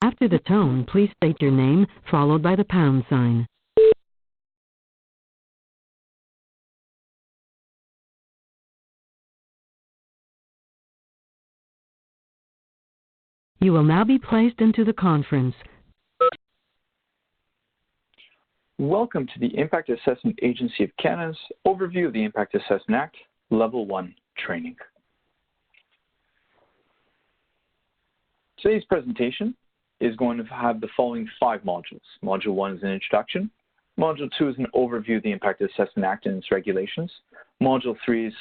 After the tone, please state your name, followed by the pound sign. You will now be placed into the conference. Welcome to the Impact Assessment Agency of Canada's Overview of the Impact Assessment Act, Level 1 Training. Today's presentation is going to have the following 5 modules. Module 1 is an introduction. Module 2 is an overview of the Impact Assessment Act and its regulations. Module 3 is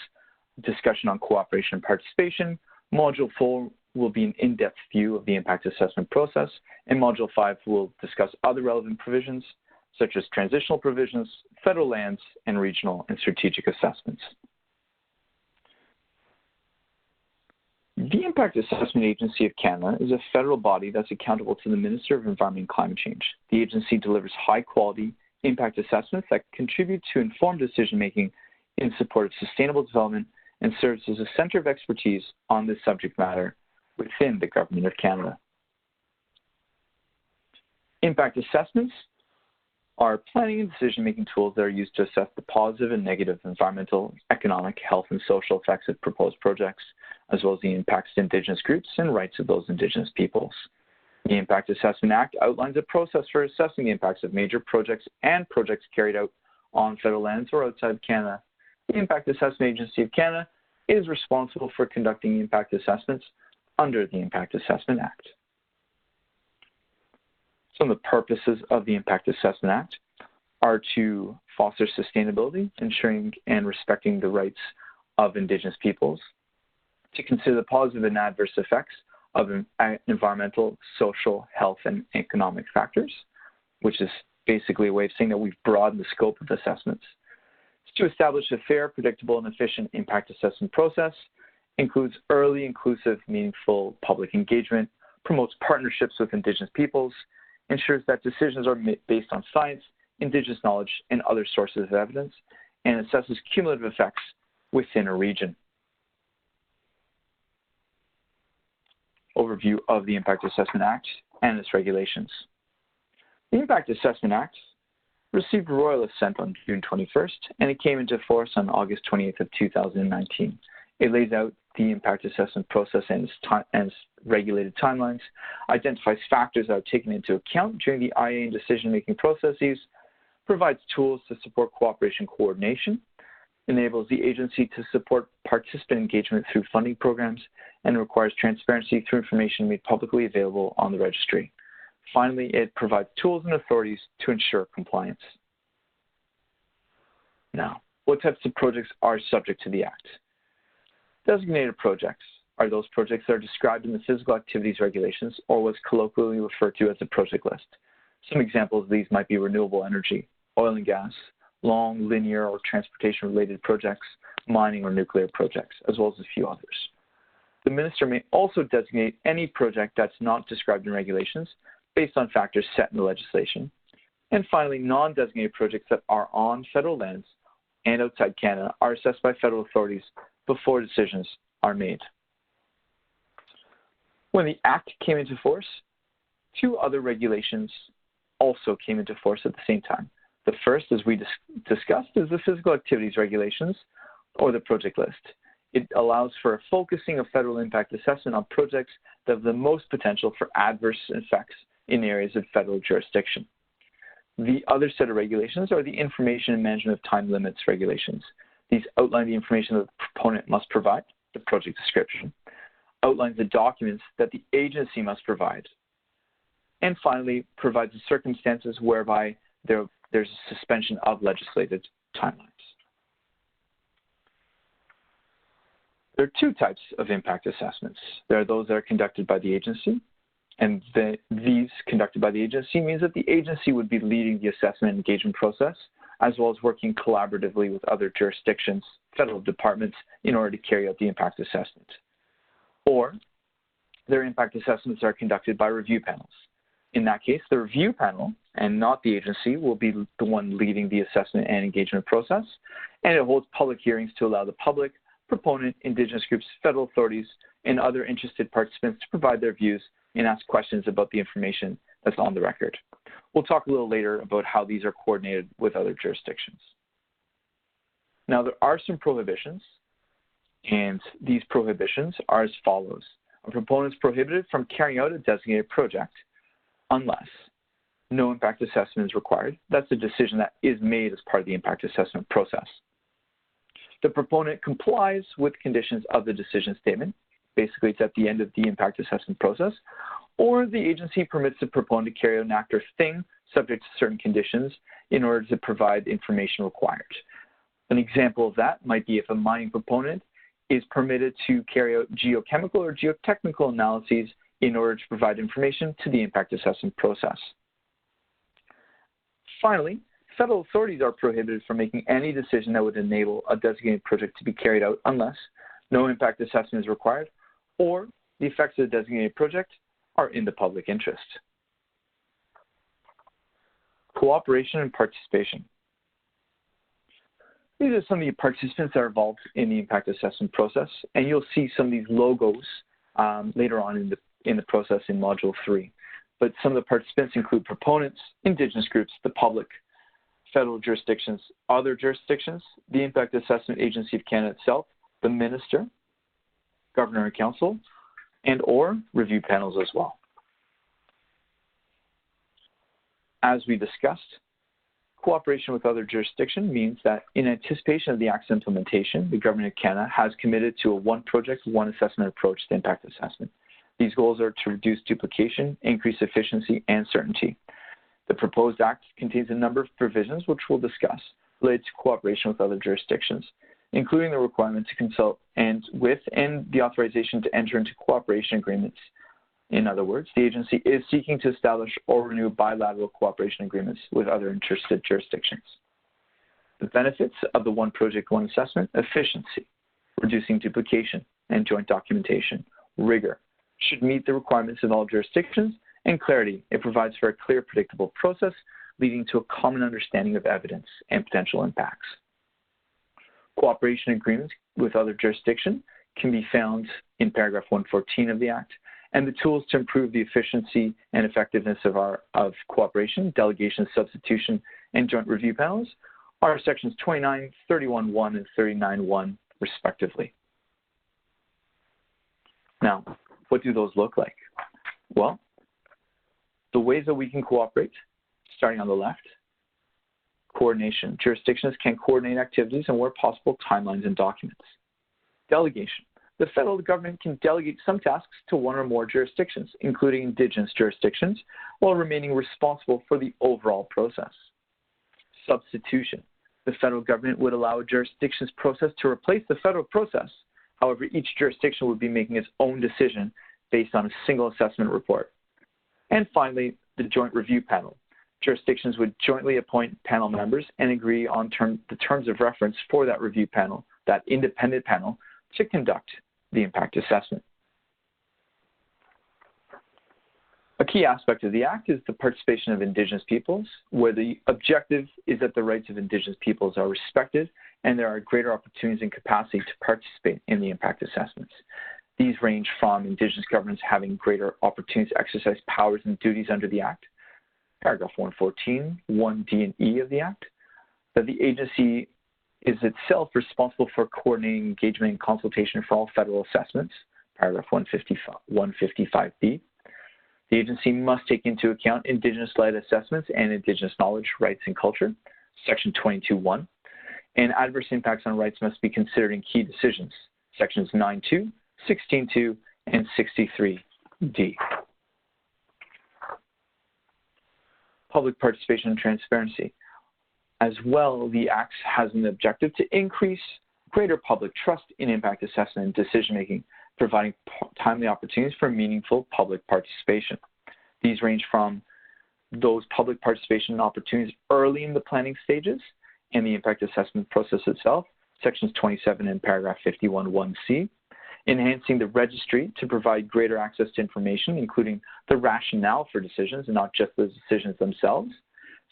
discussion on cooperation and participation. Module 4 will be an in-depth view of the impact assessment process. And Module 5 will discuss other relevant provisions, such as transitional provisions, federal lands, and regional and strategic assessments. The Impact Assessment Agency of Canada is a federal body that's accountable to the Minister of Environment and Climate Change. The agency delivers high-quality impact assessments that contribute to informed decision-making in support of sustainable development and serves as a center of expertise on this subject matter within the Government of Canada. Impact assessments are planning and decision-making tools that are used to assess the positive and negative environmental, economic, health, and social effects of proposed projects, as well as the impacts to Indigenous groups and rights of those Indigenous peoples. The Impact Assessment Act outlines a process for assessing the impacts of major projects and projects carried out on federal lands or outside of Canada. The Impact Assessment Agency of Canada is responsible for conducting impact assessments under the Impact Assessment Act. Some of the purposes of the Impact Assessment Act are to foster sustainability, ensuring and respecting the rights of Indigenous peoples, to consider the positive and adverse effects of environmental, social, health, and economic factors, which is basically a way of saying that we've broadened the scope of assessments. To establish a fair, predictable, and efficient impact assessment process, includes early, inclusive, meaningful public engagement, promotes partnerships with Indigenous peoples, ensures that decisions are based on science, Indigenous knowledge, and other sources of evidence, and assesses cumulative effects within a region. Overview of the Impact Assessment Act and its regulations. The Impact Assessment Act received royal assent on June 21st, and it came into force on August 28th of 2019. It lays out the impact assessment process and its regulated timelines, identifies factors that are taken into account during the IA and decision-making processes, provides tools to support cooperation coordination, enables the agency to support participant engagement through funding programs, and requires transparency through information made publicly available on the registry. Finally, it provides tools and authorities to ensure compliance. Now, what types of projects are subject to the Act? Designated projects are those projects that are described in the Physical Activities Regulations, or what's colloquially referred to as a project list. Some examples of these might be renewable energy, oil and gas, long, linear, or transportation-related projects, mining or nuclear projects, as well as a few others. The Minister may also designate any project that's not described in regulations based on factors set in the legislation. And finally, non-designated projects that are on federal lands and outside Canada are assessed by federal authorities before decisions are made. When the Act came into force, 2 other regulations also came into force at the same time. The first, as we discussed, is the Physical Activities Regulations, or the project list. It allows for a focusing of federal impact assessment on projects that have the most potential for adverse effects in areas of federal jurisdiction. The other set of regulations are the Information and Management of Time Limits regulations. These outline the information that the proponent must provide, the project description, outlines the documents that the agency must provide, and finally provides the circumstances whereby there's a suspension of legislated timelines. There are 2 types of impact assessments. There are those that are conducted by the agency, and these conducted by the agency means that the agency would be leading the assessment and engagement process, as well as working collaboratively with other jurisdictions, federal departments, in order to carry out the impact assessment. Or their impact assessments are conducted by review panels. In that case, the review panel, and not the agency, will be the one leading the assessment and engagement process, and it holds public hearings to allow the public, proponent, Indigenous groups, federal authorities, and other interested participants to provide their views and ask questions about the information that's on the record. We'll talk a little later about how these are coordinated with other jurisdictions. Now, there are some prohibitions, and these prohibitions are as follows. A proponent is prohibited from carrying out a designated project unless no impact assessment is required. That's a decision that is made as part of the impact assessment process. The proponent complies with conditions of the decision statement. Basically, it's at the end of the impact assessment process, or the agency permits the proponent to carry out an act or thing subject to certain conditions in order to provide the information required. An example of that might be if a mining proponent is permitted to carry out geochemical or geotechnical analyses in order to provide information to the impact assessment process. Finally, federal authorities are prohibited from making any decision that would enable a designated project to be carried out unless no impact assessment is required or the effects of the designated project are in the public interest. Cooperation and participation. These are some of the participants that are involved in the impact assessment process, and you'll see some of these logos later on in the process in Module 3. But some of the participants include proponents, Indigenous groups, the public, federal jurisdictions, other jurisdictions, the Impact Assessment Agency of Canada itself, the Minister, Governor and Council, and or review panels as well. As we discussed, cooperation with other jurisdictions means that in anticipation of the Act's implementation, the Government of Canada has committed to a one project, one assessment approach to impact assessment. These goals are to reduce duplication, increase efficiency, and certainty. The proposed Act contains a number of provisions which we'll discuss related to cooperation with other jurisdictions, including the requirement to consult and the authorization to enter into cooperation agreements. In other words, the agency is seeking to establish or renew bilateral cooperation agreements with other interested jurisdictions. The benefits of the one project, one assessment: efficiency, reducing duplication and joint documentation; rigor, should meet the requirements of all jurisdictions; and clarity, it provides for a clear, predictable process leading to a common understanding of evidence and potential impacts. Cooperation agreements with other jurisdictions can be found in paragraph 114 of the Act, and the tools to improve the efficiency and effectiveness of cooperation, delegation, substitution, and joint review panels are sections 29, 31.1, and 39.1, respectively. Now, what do those look like? Well, the ways that we can cooperate, starting on the left: coordination. Jurisdictions can coordinate activities and, where possible, timelines and documents. Delegation. The federal government can delegate some tasks to one or more jurisdictions, including Indigenous jurisdictions, while remaining responsible for the overall process. Substitution. The federal government would allow a jurisdiction's process to replace the federal process. However, each jurisdiction would be making its own decision based on a single assessment report. And finally, the joint review panel. Jurisdictions would jointly appoint panel members and agree on the terms of reference for that review panel, that independent panel, to conduct the impact assessment. A key aspect of the Act is the participation of Indigenous peoples, where the objective is that the rights of Indigenous peoples are respected and there are greater opportunities and capacity to participate in the impact assessments. These range from Indigenous governments having greater opportunities to exercise powers and duties under the Act, paragraph 114, 1D and E of the Act, that the agency is itself responsible for coordinating engagement and consultation for all federal assessments, paragraph 155B. The agency must take into account Indigenous-led assessments and Indigenous knowledge, rights, and culture, section 22.1. And adverse impacts on rights must be considered in key decisions, sections 9.2, 16.2, and 63D. Public participation and transparency. As well, the Act has an objective to increase greater public trust in impact assessment and decision-making, providing timely opportunities for meaningful public participation. These range from those public participation opportunities early in the planning stages and the impact assessment process itself, sections 27 and paragraph 51.1c, enhancing the registry to provide greater access to information, including the rationale for decisions and not just those decisions themselves,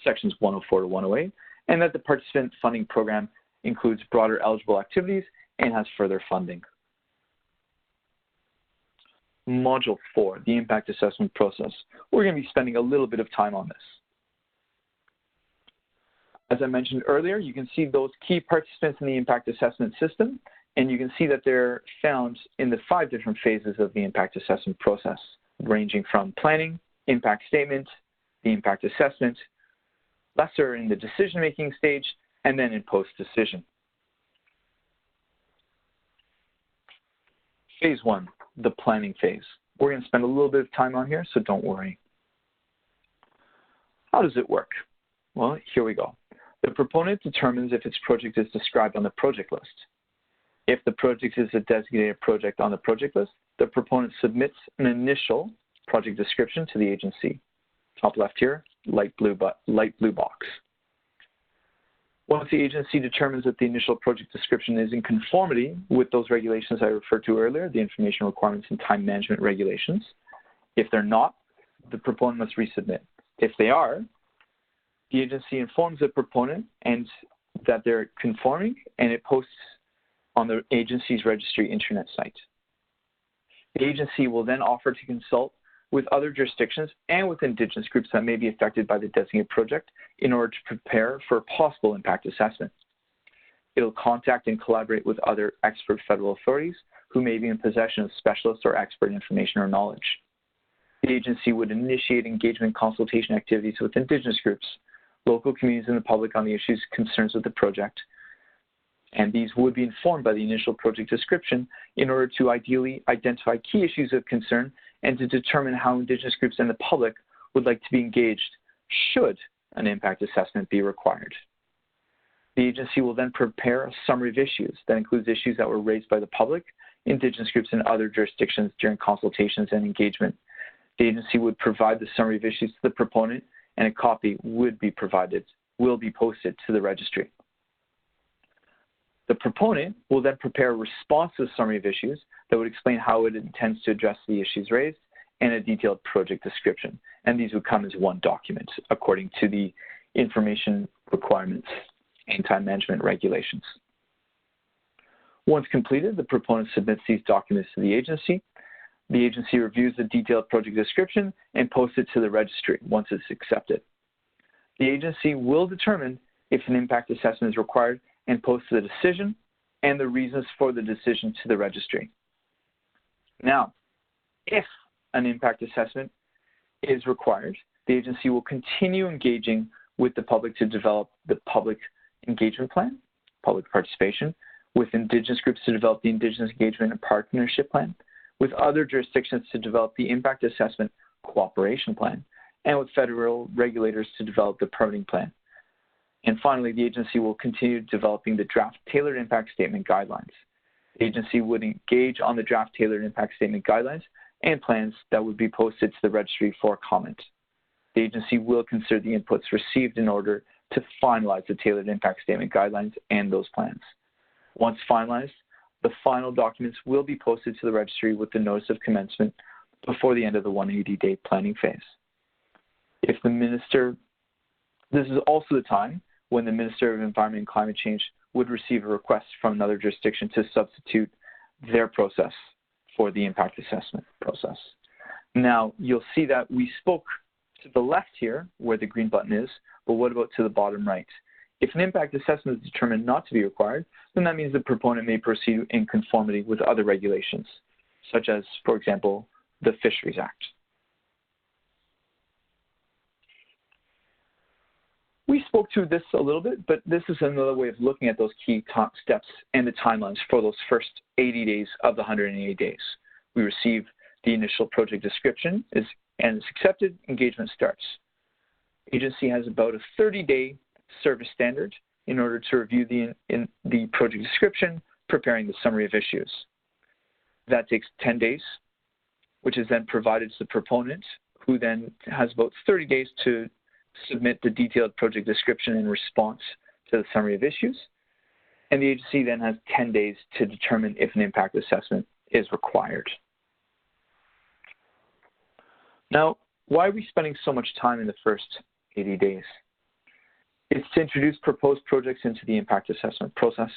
sections 104 to 108, and that the participant funding program includes broader eligible activities and has further funding. Module 4, the impact assessment process. We're going to be spending a little bit of time on this. As I mentioned earlier, you can see those key participants in the impact assessment system, and you can see that they're found in the 5 different phases of the impact assessment process, ranging from planning, impact statement, the impact assessment, lesser in the decision-making stage, and then in post-decision. Phase 1, the planning phase. We're going to spend a little bit of time on here, so don't worry. How does it work? Well, here we go. The proponent determines if its project is described on the project list. If the project is a designated project on the project list, the proponent submits an initial project description to the agency. Top left here, light blue box. Once the agency determines that the initial project description is in conformity with those regulations I referred to earlier, the information requirements and time management regulations, if they're not, the proponent must resubmit. If they are, the agency informs the proponent and that they're conforming, and it posts on the agency's registry intranet site. The agency will then offer to consult with other jurisdictions and with Indigenous groups that may be affected by the designated project in order to prepare for a possible impact assessment. It will contact and collaborate with other expert federal authorities who may be in possession of specialist or expert information or knowledge. The agency would initiate engagement consultation activities with Indigenous groups, local communities, and the public on the issues concerns with the project, and these would be informed by the initial project description in order to ideally identify key issues of concern and to determine how Indigenous groups and the public would like to be engaged should an impact assessment be required. The agency will then prepare a summary of issues that includes issues that were raised by the public, Indigenous groups, and other jurisdictions during consultations and engagement. The agency would provide the summary of issues to the proponent, and a copy will be posted to the registry. The proponent will then prepare a response to the summary of issues that would explain how it intends to address the issues raised and a detailed project description. And these would come as one document according to the information requirements and time management regulations. Once completed, the proponent submits these documents to the agency. The agency reviews the detailed project description and posts it to the registry once it's accepted. The agency will determine if an impact assessment is required and post the decision and the reasons for the decision to the registry. Now, if an impact assessment is required, the agency will continue engaging with the public to develop the public engagement plan, public participation, with Indigenous groups to develop the Indigenous engagement and partnership plan, with other jurisdictions to develop the impact assessment cooperation plan, and with federal regulators to develop the permitting plan. And finally, the agency will continue developing the draft tailored impact statement guidelines. The agency would engage on the draft tailored impact statement guidelines and plans that would be posted to the registry for comment. The agency will consider the inputs received in order to finalize the tailored impact statement guidelines and those plans. Once finalized, the final documents will be posted to the registry with the notice of commencement before the end of the 180-day planning phase. If the minister, this is also the time when the Minister of Environment and Climate Change would receive a request from another jurisdiction to substitute their process for the impact assessment process. Now, you'll see that we spoke to the left here, where the green button is, but what about to the bottom right? If an impact assessment is determined not to be required, then that means the proponent may proceed in conformity with other regulations, such as, for example, the Fisheries Act. We spoke to this a little bit, but this is another way of looking at those key steps and the timelines for those first 80 days of the 180 days. We receive the initial project description, and it's accepted, engagement starts. Agency has about a 30-day service standard in order to review the project description, preparing the summary of issues. That takes 10 days, which is then provided to the proponent, who then has about 30 days to submit the detailed project description in response to the summary of issues. And the agency then has 10 days to determine if an impact assessment is required. Now, why are we spending so much time in the first 80 days? It's to introduce proposed projects into the impact assessment process,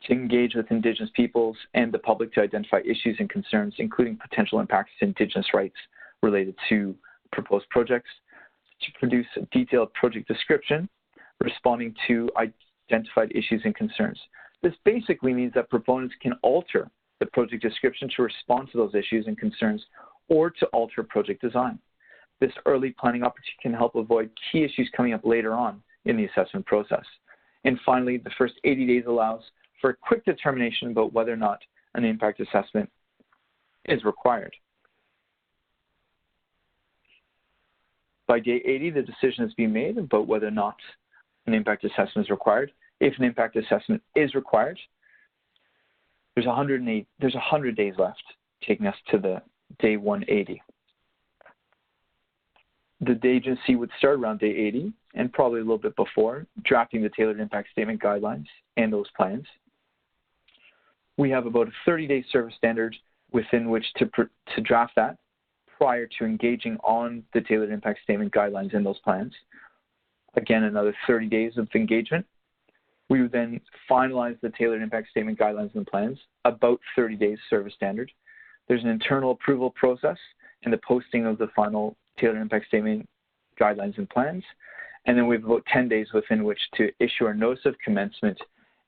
to engage with Indigenous peoples and the public to identify issues and concerns, including potential impacts to Indigenous rights related to proposed projects, to produce a detailed project description responding to identified issues and concerns. This basically means that proponents can alter the project description to respond to those issues and concerns or to alter project design. This early planning opportunity can help avoid key issues coming up later on in the assessment process. And finally, the first 80 days allows for a quick determination about whether or not an impact assessment is required. By day 80, the decision is being made about whether or not an impact assessment is required. If an impact assessment is required, there's 100 days left, taking us to the day 180. The agency would start around day 80 and probably a little bit before, drafting the tailored impact statement guidelines and those plans. We have about a 30-day service standard within which to draft that prior to engaging on the tailored impact statement guidelines and those plans. Again, another 30 days of engagement. We would then finalize the tailored impact statement guidelines and plans, about 30 days service standard. There's an internal approval process and the posting of the final tailored impact statement guidelines and plans. And then we have about 10 days within which to issue our notice of commencement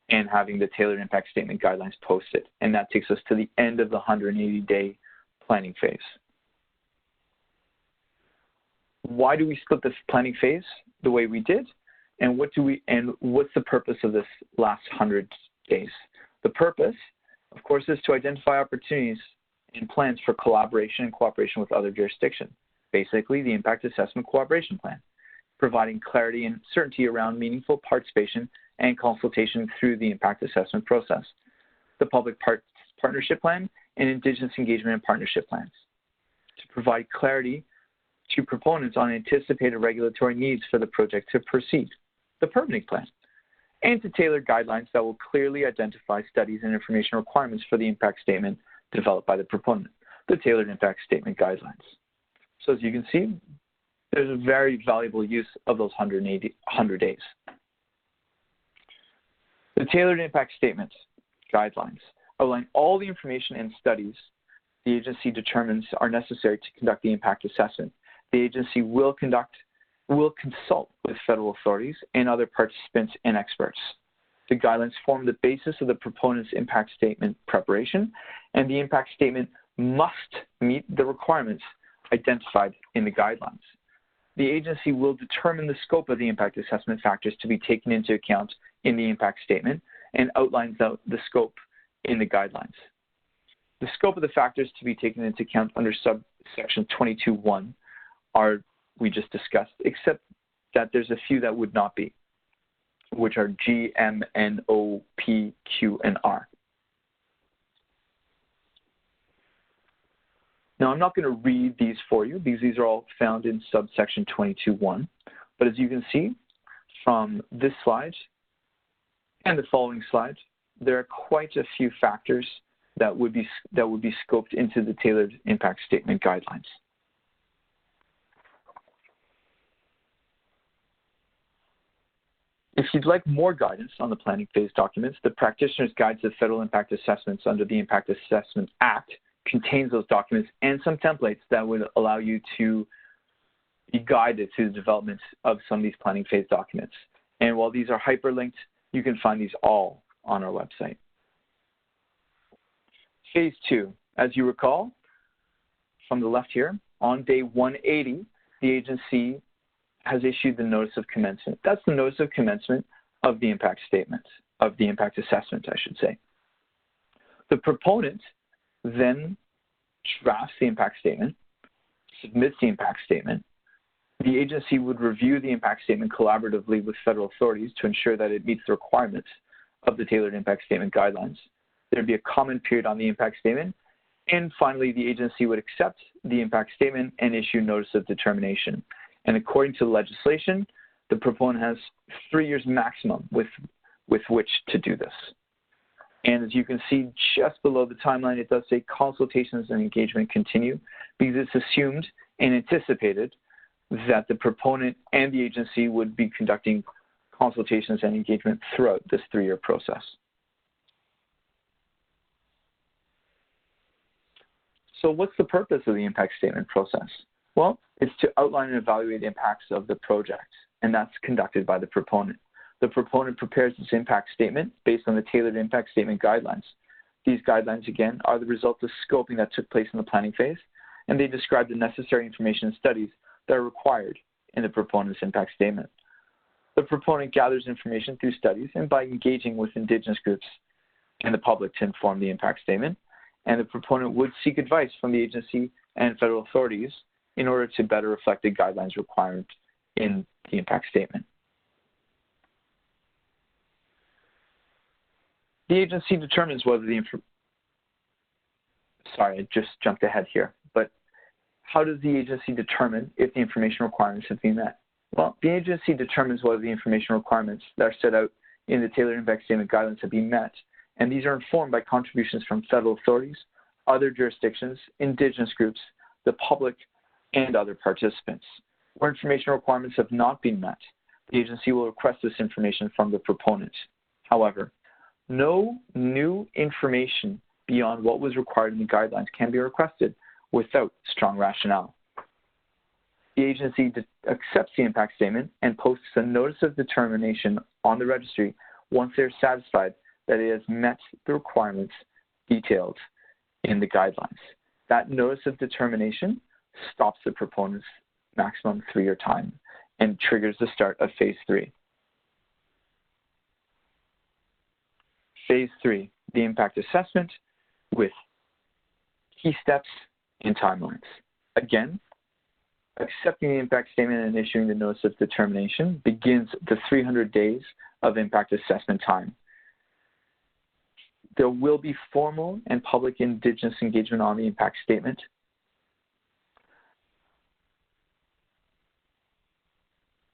and having the tailored impact statement guidelines posted. And that takes us to the end of the 180-day planning phase. Why do we split this planning phase the way we did? And what's the purpose of this last 100 days? The purpose, of course, is to identify opportunities and plans for collaboration and cooperation with other jurisdictions. Basically, the Impact Assessment Cooperation Plan, providing clarity and certainty around meaningful participation and consultation through the impact assessment process. The Public Partnership Plan and Indigenous Engagement and Partnership Plans, to provide clarity to proponents on anticipated regulatory needs for the project to proceed. The Permitting Plan, and to tailor guidelines that will clearly identify studies and information requirements for the impact statement developed by the proponent, the Tailored Impact Statement Guidelines. So as you can see, there's a very valuable use of those 100 days. The Tailored Impact Statement Guidelines outline all the information and studies the agency determines are necessary to conduct the impact assessment. The agency will consult with federal authorities and other participants and experts. The guidelines form the basis of the proponent's impact statement preparation, and the impact statement must meet the requirements identified in the guidelines. The agency will determine the scope of the impact assessment factors to be taken into account in the impact statement and outlines out the scope in the guidelines. The scope of the factors to be taken into account under subsection 22.1 are we just discussed, except that there's a few that would not be, which are G, M, N, O, P, Q, and R. Now, I'm not going to read these for you. These are all found in subsection 22.1. But as you can see from this slide and the following slide, there are quite a few factors that would be scoped into the Tailored Impact Statement Guidelines. If you'd like more guidance on the planning phase documents, the Practitioner's Guide to Federal Impact Assessments under the Impact Assessment Act contains those documents and some templates that would allow you to be guided through the development of some of these planning phase documents. And while these are hyperlinked, you can find these all on our website. Phase 2, as you recall, from the left here, on day 180, the agency has issued the notice of commencement. That's the notice of commencement of the impact statement, of the impact assessment, I should say. The proponent then drafts the impact statement, submits the impact statement. The agency would review the impact statement collaboratively with federal authorities to ensure that it meets the requirements of the Tailored Impact Statement Guidelines. There'd be a comment period on the impact statement. And finally, the agency would accept the impact statement and issue notice of determination. And according to the legislation, the proponent has 3 years maximum with which to do this. And as you can see just below the timeline, it does say consultations and engagement continue because it's assumed and anticipated that the proponent and the agency would be conducting consultations and engagement throughout this 3-year process. So what's the purpose of the impact statement process? Well, it's to outline and evaluate the impacts of the project, and that's conducted by the proponent. The proponent prepares its impact statement based on the tailored impact statement guidelines. These guidelines, again, are the result of scoping that took place in the planning phase, and they describe the necessary information and studies that are required in the proponent's impact statement. The proponent gathers information through studies and by engaging with Indigenous groups and the public to inform the impact statement, and the proponent would seek advice from the agency and federal authorities in order to better reflect the guidelines required in the impact statement. The agency determines whether the sorry, I just jumped ahead here, but how does the agency determine if the information requirements have been met? Well, the agency determines whether the information requirements that are set out in the tailored impact statement guidelines have been met, and these are informed by contributions from federal authorities, other jurisdictions, Indigenous groups, the public, and other participants. Where information requirements have not been met, the agency will request this information from the proponent. However, no new information beyond what was required in the guidelines can be requested without strong rationale. The agency accepts the impact statement and posts a notice of determination on the registry once they are satisfied that it has met the requirements detailed in the guidelines. That notice of determination stops the proponent's maximum 3-year time and triggers the start of Phase 3. Phase 3, the impact assessment with key steps and timelines. Again, accepting the impact statement and issuing the notice of determination begins the 300 days of impact assessment time. There will be formal and public Indigenous engagement on the impact statement.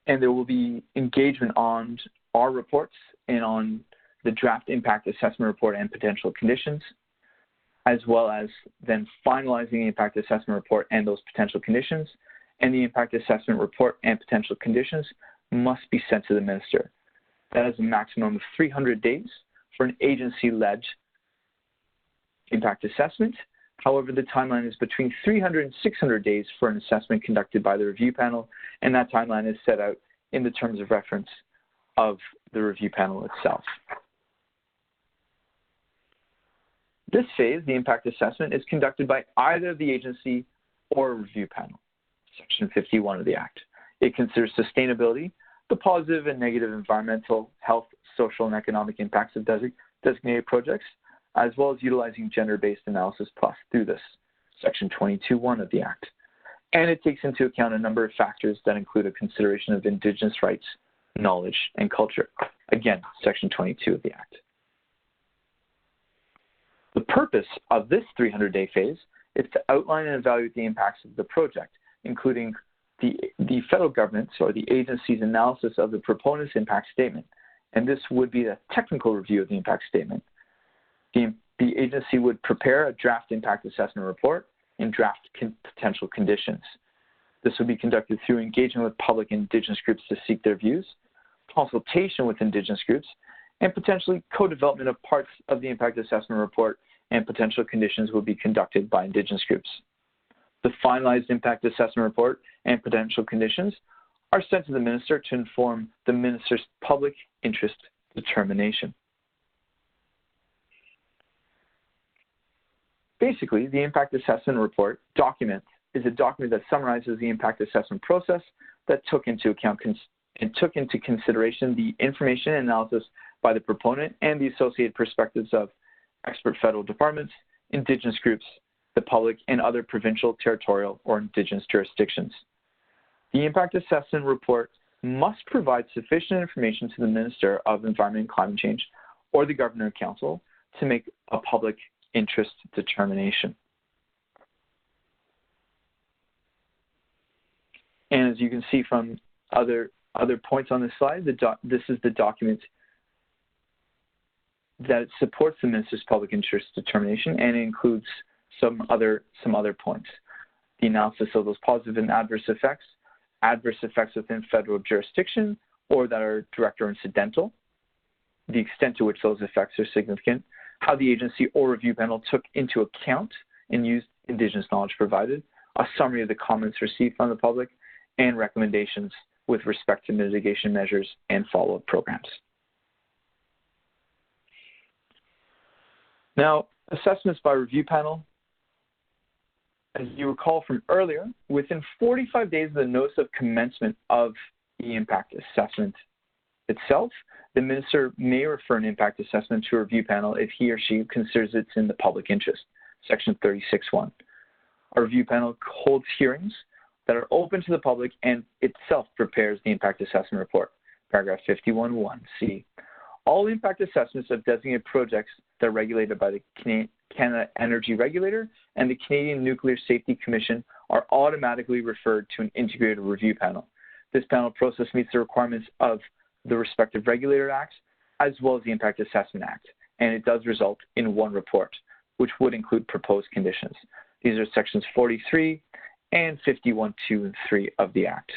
And there will be engagement on our reports and on the draft impact assessment report and potential conditions, as well as then finalizing the impact assessment report and those potential conditions. And the impact assessment report and potential conditions must be sent to the minister. That is a maximum of 300 days for an agency-led impact assessment. However, the timeline is between 300 and 600 days for an assessment conducted by the review panel, and that timeline is set out in the terms of reference of the review panel itself. This phase, the impact assessment, is conducted by either the agency or a review panel, Section 51 of the Act. It considers sustainability, the positive and negative environmental, health, social, and economic impacts of designated projects, as well as utilizing gender-based analysis plus through this, Section 22(1) of the Act. And it takes into account a number of factors that include a consideration of Indigenous rights, knowledge, and culture. Again, Section 22 of the Act. The purpose of this 300-day phase is to outline and evaluate the impacts of the project, including the federal government's or the agency's analysis of the proponent's impact statement. And this would be a technical review of the impact statement. The agency would prepare a draft impact assessment report and draft potential conditions. This would be conducted through engagement with public Indigenous groups to seek their views, consultation with Indigenous groups, and potentially co-development of parts of the impact assessment report and potential conditions will be conducted by Indigenous groups. The finalized impact assessment report and potential conditions are sent to the minister to inform the minister's public interest determination. Basically, the impact assessment report document is a document that summarizes the impact assessment process that took into consideration the information and analysis by the proponent and the associated perspectives of expert federal departments, Indigenous groups, the public, and other provincial, territorial, or Indigenous jurisdictions. The impact assessment report must provide sufficient information to the Minister of Environment and Climate Change or the Governor and Council to make a public interest determination. And as you can see from other points on this slide, this is the document that supports the Minister's public interest determination, and it includes some other points. The analysis of those positive and adverse effects within federal jurisdiction or that are direct or incidental, the extent to which those effects are significant, how the agency or review panel took into account and used Indigenous knowledge provided, a summary of the comments received from the public, and recommendations with respect to mitigation measures and follow-up programs. Now, assessments by review panel. As you recall from earlier, within 45 days of the notice of commencement of the impact assessment itself, the minister may refer an impact assessment to a review panel if he or she considers it's in the public interest, section 36(1). A review panel holds hearings that are open to the public and itself prepares the impact assessment report, paragraph 51(1)(c). All impact assessments of designated projects that are regulated by the Canada Energy Regulator and the Canadian Nuclear Safety Commission are automatically referred to an integrated review panel. This panel process meets the requirements of the respective regulator acts as well as the Impact Assessment Act, and it does result in one report, which would include proposed conditions. These are sections 43 and 51(2) and 3 of the Act.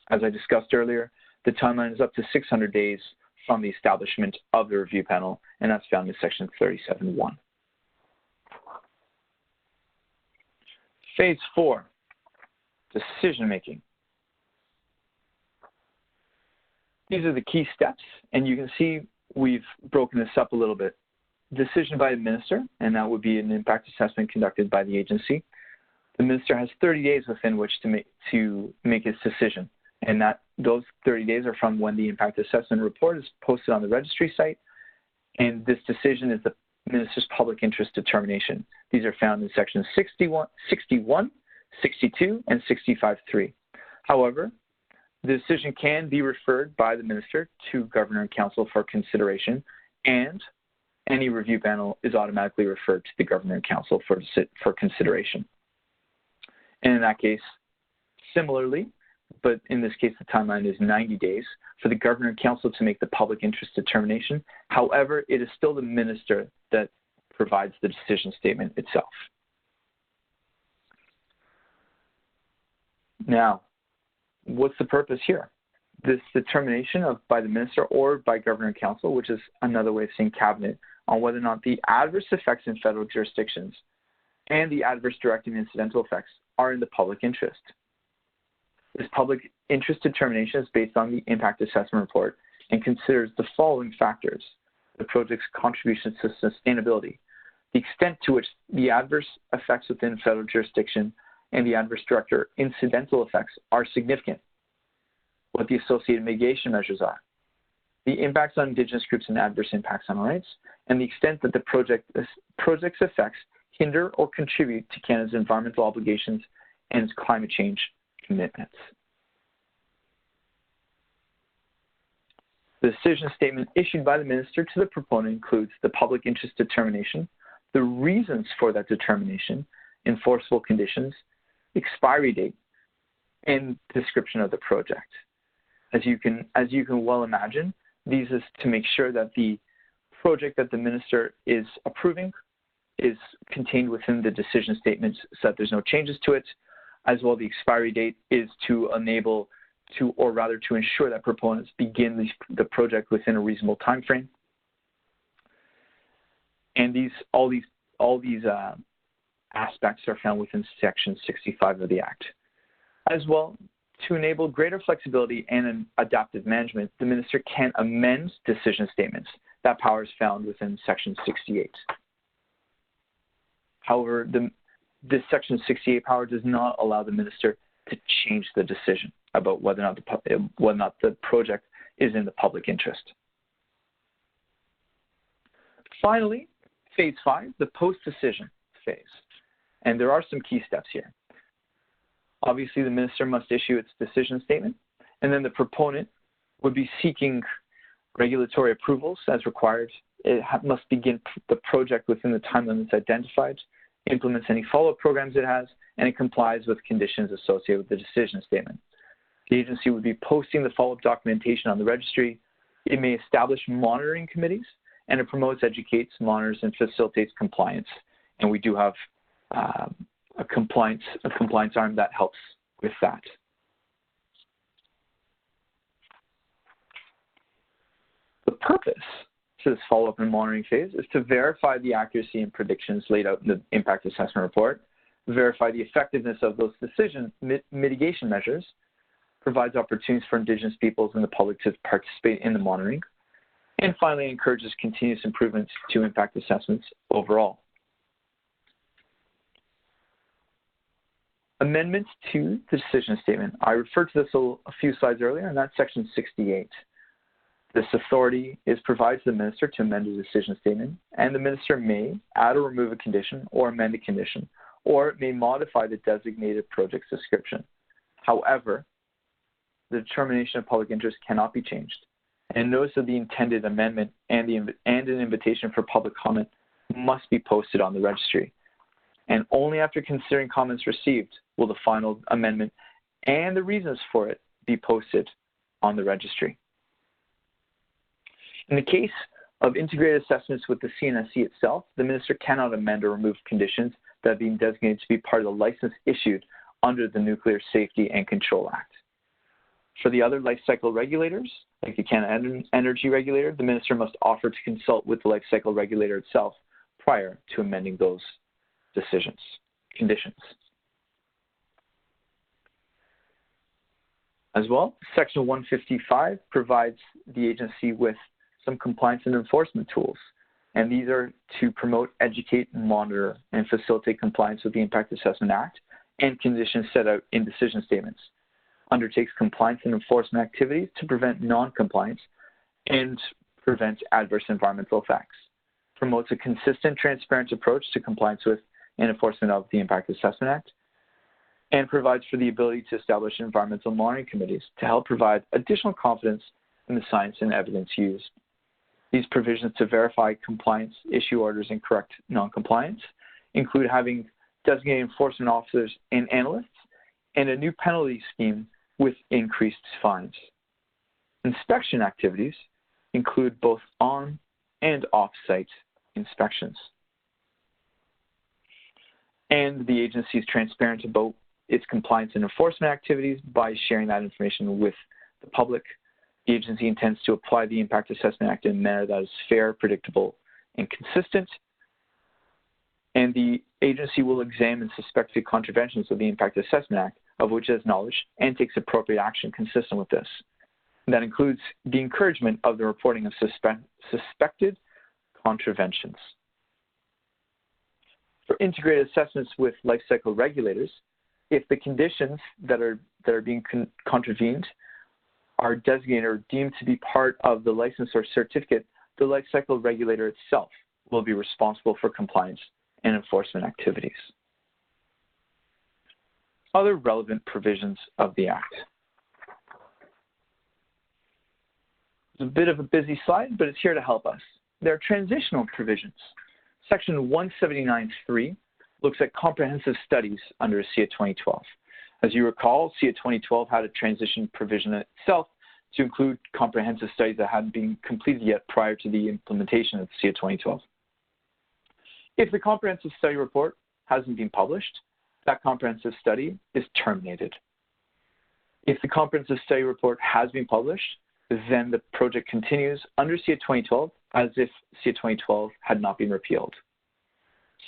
As I discussed earlier, the timeline is up to 600 days from the establishment of the review panel, and that's found in section 37(1). Phase 4, decision-making. These are the key steps, and you can see we've broken this up a little bit. Decision by the minister, and that would be an impact assessment conducted by the agency. The minister has 30 days within which to make his decision, and those 30 days are from when the impact assessment report is posted on the registry site, and this decision is the minister's public interest determination. These are found in sections 61, 62, and 65(3). However, the decision can be referred by the minister to Governor and Council for consideration, and any review panel is automatically referred to the Governor and Council for consideration. And in that case, similarly, but in this case the timeline is 90 days for the Governor and Council to make the public interest determination. However, it is still the minister that provides the decision statement itself. Now, what's the purpose here? This determination by the minister or by Governor and Council, which is another way of saying cabinet, on whether or not the adverse effects in federal jurisdictions and the adverse direct and incidental effects are in the public interest. This public interest determination is based on the impact assessment report and considers the following factors: the project's contribution to sustainability, the extent to which the adverse effects within federal jurisdiction and the adverse direct or incidental effects are significant, what the associated mitigation measures are, the impacts on Indigenous groups and adverse impacts on rights, and the extent that the project's effects hinder or contribute to Canada's environmental obligations and its climate change commitments. The decision statement issued by the minister to the proponent includes the public interest determination, the reasons for that determination, enforceable conditions, expiry date, and description of the project. As you can well imagine, these is to make sure that the project that the minister is approving is contained within the decision statements so that there's no changes to it. As well, the expiry date is to ensure that proponents begin the project within a reasonable time frame. And all these aspects are found within Section 65 of the Act. As well, to enable greater flexibility and an adaptive management, the minister can amend decision statements. That power is found within Section 68. However, this Section 68 power does not allow the minister to change the decision about whether or not the project is in the public interest. Finally, Phase 5, the post-decision phase. And there are some key steps here. Obviously, the minister must issue its decision statement, and then the proponent would be seeking regulatory approvals as required. It must begin the project within the time limits identified, implements any follow-up programs it has, and it complies with conditions associated with the decision statement. The agency would be posting the follow-up documentation on the registry. It may establish monitoring committees, and it promotes, educates, monitors, and facilitates compliance. And we do have a compliance arm that helps with that. The purpose to this follow-up and monitoring phase is to verify the accuracy and predictions laid out in the impact assessment report, verify the effectiveness of those mitigation measures, provides opportunities for Indigenous peoples and the public to participate in the monitoring, and finally encourages continuous improvements to impact assessments overall. Amendments to the decision statement. I referred to this a few slides earlier, and that's section 68. This authority is provided to the minister to amend a decision statement, and the minister may add or remove a condition or amend a condition, or it may modify the designated project's description. However, the determination of public interest cannot be changed, and notice of the intended amendment and an invitation for public comment must be posted on the registry. And only after considering comments received will the final amendment and the reasons for it be posted on the registry. In the case of integrated assessments with the CNSC itself, the minister cannot amend or remove conditions that have been designated to be part of the license issued under the Nuclear Safety and Control Act. For the other life cycle regulators, like the Canada Energy Regulator, the minister must offer to consult with the life cycle regulator itself prior to amending those conditions. As well, Section 155 provides the agency with some compliance and enforcement tools, and these are to promote, educate, monitor, and facilitate compliance with the Impact Assessment Act and conditions set out in decision statements, undertakes compliance and enforcement activities to prevent non-compliance and prevent adverse environmental effects, promotes a consistent, transparent approach to compliance with and enforcement of the Impact Assessment Act, and provides for the ability to establish environmental monitoring committees to help provide additional confidence in the science and evidence used. These provisions to verify compliance, issue orders, and correct non-compliance include having designated enforcement officers and analysts, and a new penalty scheme with increased fines. Inspection activities include both on and off-site inspections. And the agency is transparent about its compliance and enforcement activities by sharing that information with the public. The agency intends to apply the Impact Assessment Act in a manner that is fair, predictable, and consistent. And the agency will examine suspected contraventions of the Impact Assessment Act, of which it has knowledge, and takes appropriate action consistent with this. And that includes the encouragement of the reporting of suspected contraventions. For integrated assessments with life cycle regulators, if the conditions that are being contravened are designated or deemed to be part of the license or certificate, the life cycle regulator itself will be responsible for compliance and enforcement activities. Other relevant provisions of the Act. It's a bit of a busy slide, but it's here to help us. There are transitional provisions. Section 179.3 looks at comprehensive studies under SIA 2012. As you recall, SIA 2012 had a transition provision itself to include comprehensive studies that hadn't been completed yet prior to the implementation of SIA 2012. If the comprehensive study report hasn't been published, that comprehensive study is terminated. If the comprehensive study report has been published, then the project continues under SIA 2012 as if SIA 2012 had not been repealed.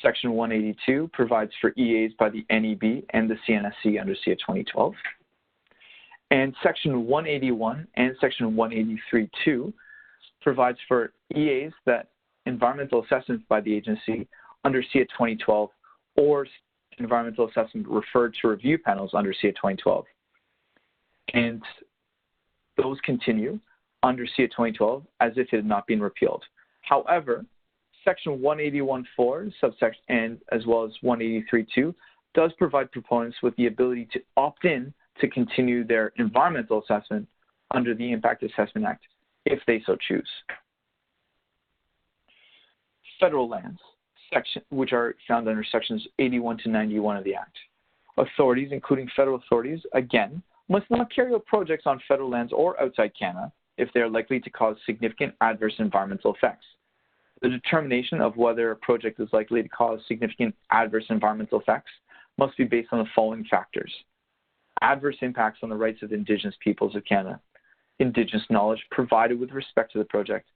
Section 182 provides for EAs by the NEB and the CNSC under SIA 2012. And Section 181 and Section 183.2 provides for EAs that environmental assessments by the agency under SIA 2012 or environmental assessment referred to review panels under SIA 2012. And those continue under SIA 2012 as if it had not been repealed. However, Section 181.4 subsection and as well as 183.2 does provide proponents with the ability to opt in to continue their environmental assessment under the Impact Assessment Act if they so choose. Federal lands, which are found under sections 81 to 91 of the Act. Authorities, including federal authorities, again, must not carry out projects on federal lands or outside Canada if they are likely to cause significant adverse environmental effects. The determination of whether a project is likely to cause significant adverse environmental effects must be based on the following factors: adverse impacts on the rights of Indigenous peoples of Canada, Indigenous knowledge provided with respect to the project,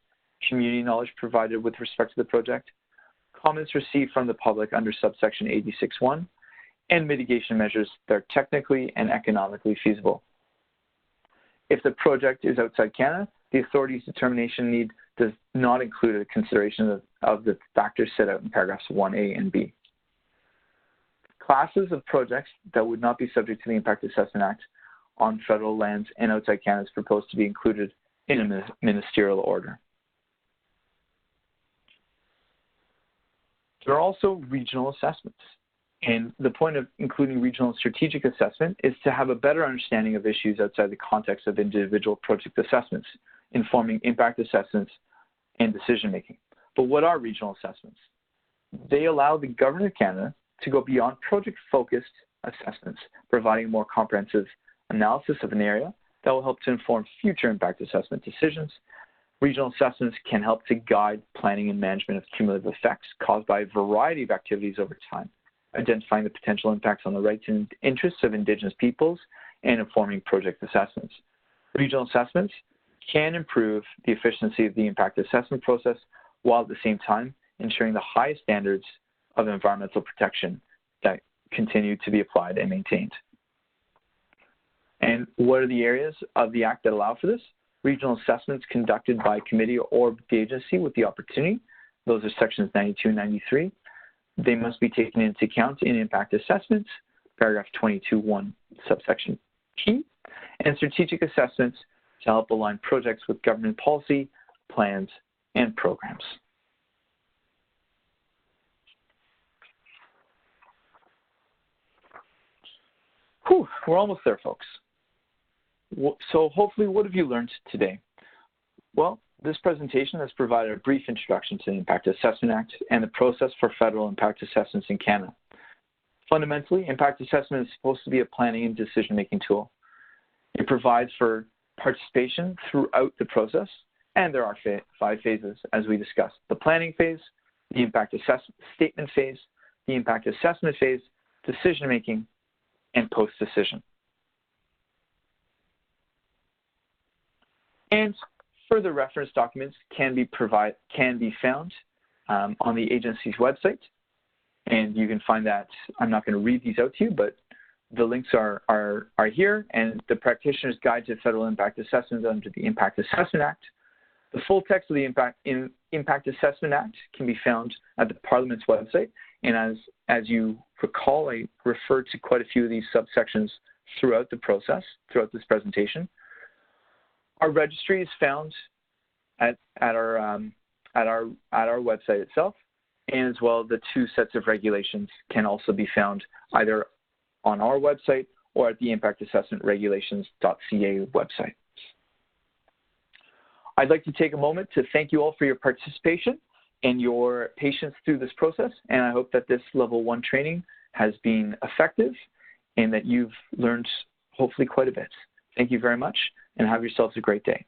community knowledge provided with respect to the project, comments received from the public under subsection 86.1, and mitigation measures that are technically and economically feasible. If the project is outside Canada, the authority's determination need does not include a consideration of the factors set out in paragraphs 1A and B. Classes of projects that would not be subject to the Impact Assessment Act on federal lands and outside Canada is proposed to be included in a ministerial order. There are also regional assessments. And the point of including regional strategic assessment is to have a better understanding of issues outside the context of individual project assessments, informing impact assessments and decision-making. But what are regional assessments? They allow the Government of Canada to go beyond project-focused assessments, providing more comprehensive analysis of an area that will help to inform future impact assessment decisions. Regional assessments can help to guide planning and management of cumulative effects caused by a variety of activities over time, identifying the potential impacts on the rights and interests of Indigenous peoples, and informing project assessments. Regional assessments can improve the efficiency of the impact assessment process while at the same time ensuring the highest standards of environmental protection that continue to be applied and maintained. And what are the areas of the Act that allow for this? Regional assessments conducted by committee or the agency with the opportunity. Those are sections 92 and 93. They must be taken into account in impact assessments, paragraph 22.1, subsection T, and strategic assessments to help align projects with government policy, plans, and programs. Whew, we're almost there, folks. So hopefully, what have you learned today? Well, this presentation has provided a brief introduction to the Impact Assessment Act and the process for federal impact assessments in Canada. Fundamentally, impact assessment is supposed to be a planning and decision-making tool. It provides for participation throughout the process, and there are 5 phases, as we discussed. The planning phase, the impact assessment statement phase, the impact assessment phase, decision-making, and post-decision. And further reference documents can be found on the agency's website, and you can find that. I'm not going to read these out to you, but the links are here, and the Practitioner's Guide to Federal Impact Assessments under the Impact Assessment Act. The full text of the Impact Assessment Act can be found at the Parliament's website, and as you recall, I referred to quite a few of these subsections throughout the process, throughout this presentation. Our registry is found at our website itself, and as well the 2 sets of regulations can also be found either on our website or at the impactassessmentregulations.ca website. I'd like to take a moment to thank you all for your participation and your patience through this process, and I hope that this level 1 training has been effective and that you've learned hopefully quite a bit. Thank you very much, and have yourselves a great day.